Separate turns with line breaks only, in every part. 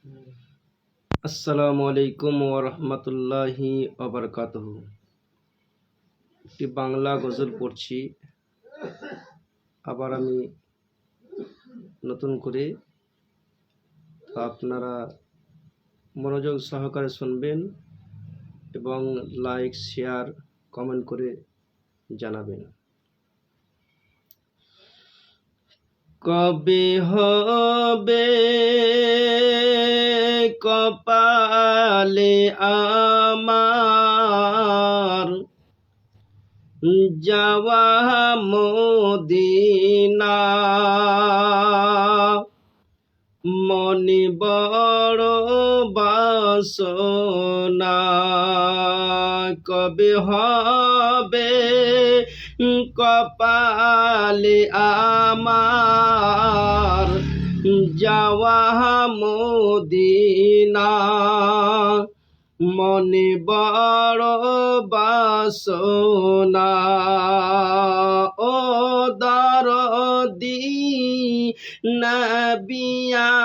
আসসালামু আলাইকুম ওয়া রাহমাতুল্লাহি ওয়া বারাকাতুহু। একটি বাংলা গজল পড়ছি। আবার আমি নতুন করে, আপনারা মনোযোগ সহকারে শুনবেন এবং লাইক, শেয়ার, কমেন্ট করে জানাবেন। কবে হবে কপালে আমার যাওয়া মদিনা, মনে বড় বাসনা। কবে হবে কপালে আমার যাওয়া মদিনা, মনে বড় বাসনা। ও দরদি নবী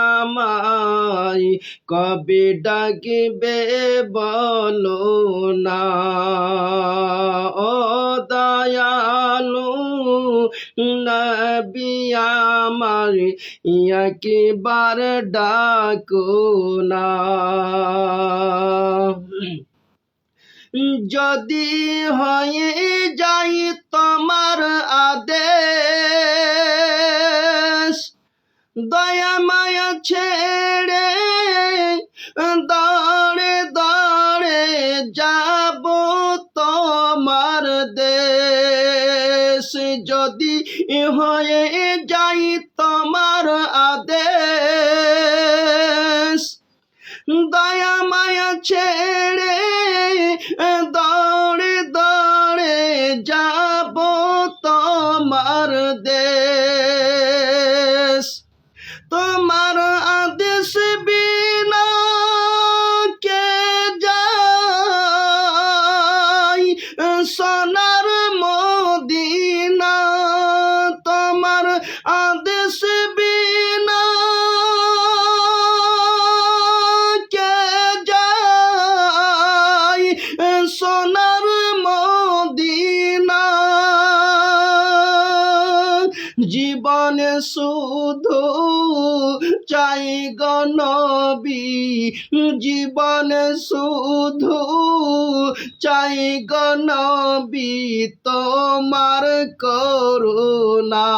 আমায় কবে ডাকবে বলো না। ও দয়ালু নবী আমায় একবার ডাকো না। যদি হয়ে যাই তোমার আদেশ, দয়া মায়া ছেড়ে দৌড়ে দৌড়ে যাব তোমার দেশ। যদি হয়ে যাই তোমার আদেশ, দয়া মায়া ছেড়ে দৌড়ে দৌড়ে যাব তোমার দেশ। তোমার আদেশ বিনা কে যায় সোনার মদিনা। তোমার আদেশ বিনা কে যায় সোনার মদিনা। জীবনে শুধু চাই গো নবী, জীবনে শুধু চাই গো নবী তোমার করুণা।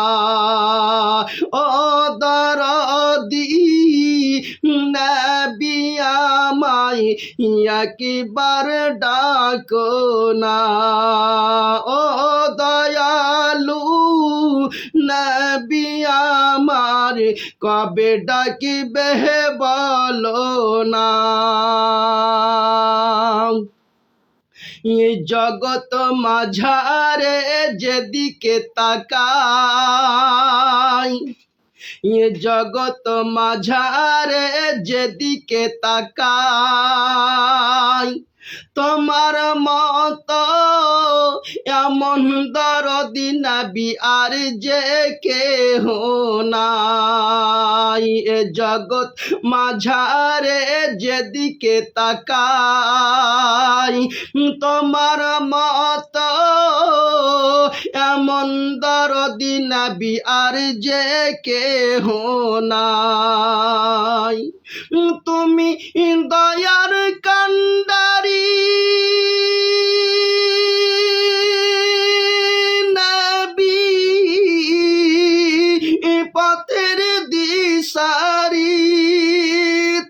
ও দরদি নবী আমায় একবার ডাকো না। ও দয়ালু নবী আমার কবে ডাকিবে বলো না। এই জগৎ মাঝারে যেদিকে তাকাই, এ জগৎ মাঝারে যেদিকে তাকাই, তোমার মতো এমন দরদি নবী আর যে কেহ নাই। এ জগৎ মাঝারে যেদিকে তাকাই, তোমার মতো এমন দরদি নবী আর যে কেহ নাই। তুমি দয়ার কান্ডারি নবী, পথের দিশারি।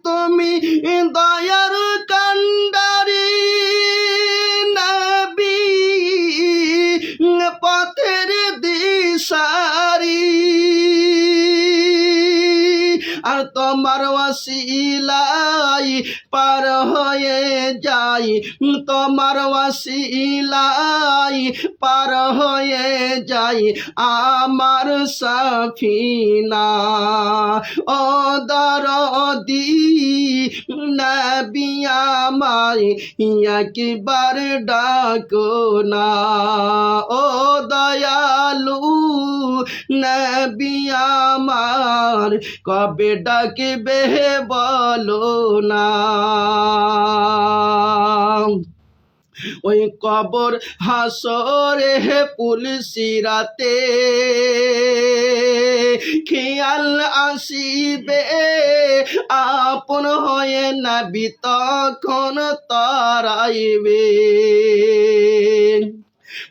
তুমি দয়ার কান্ডারি নবী, পথের দিশারি। আর তোমার ওয়াসিলাই পার হয়ে যাই, তোমার ওয়াসিলাই পার হয়ে যাই আমার সাফিনা। ও দরদি নবী আমায় একবার ডাকো না। ও দয়ালু নবী আমার কবে ডাকবে বলো না। ওই কবর হাসরে পুলিশি রাতে খেয়াল আসিবে আপন হয়ে নবী তখন তারাইবে।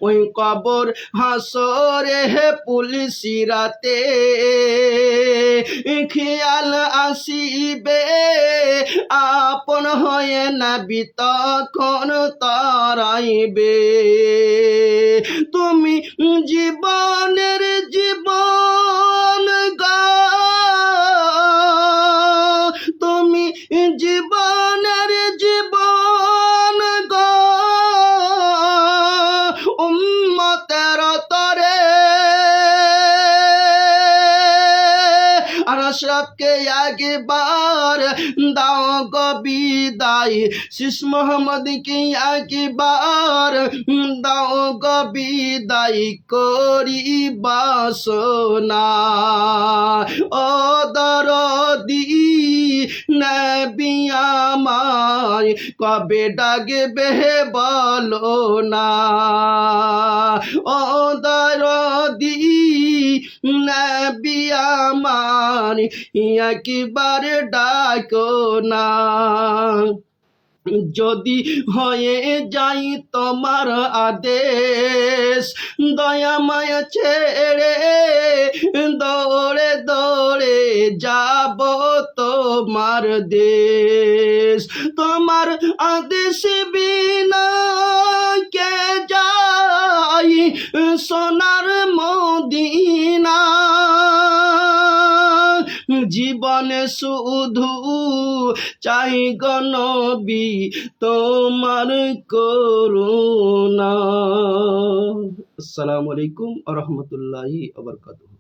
ওই কবর হাসরে পুলিশি রাতে খেয়াল আসিবে আপন হয়ে নবী তখন তারাইবে। তুমি জীবনের জীবন গো, তুমি জীবনের জীবন গো উম্মতের তরে আশরাফকে একবার দাও গো বিদায়, শিশ মোহাম্মদকে একবার দাও গো বিদায় করিবা সোনা। ও দরদি নবী আমার কবে ডাকবে বলো না। ও দরদি নবী আমার একবার ডাকো না। যদি হয়ে যাই তোমার আদেশ দয়া মায়া ছেড়ে দৌড়ে দৌড়ে যাব তোমার দেশ। তোমার আদেশ বিনা কে যাই সোনার মদিনা। জীবনে শুধু চাই গো নবী তোমার করুণা। আসসালামু আলাইকুম ওয়া রাহমাতুল্লাহি ওয়া বারাকাতুহু।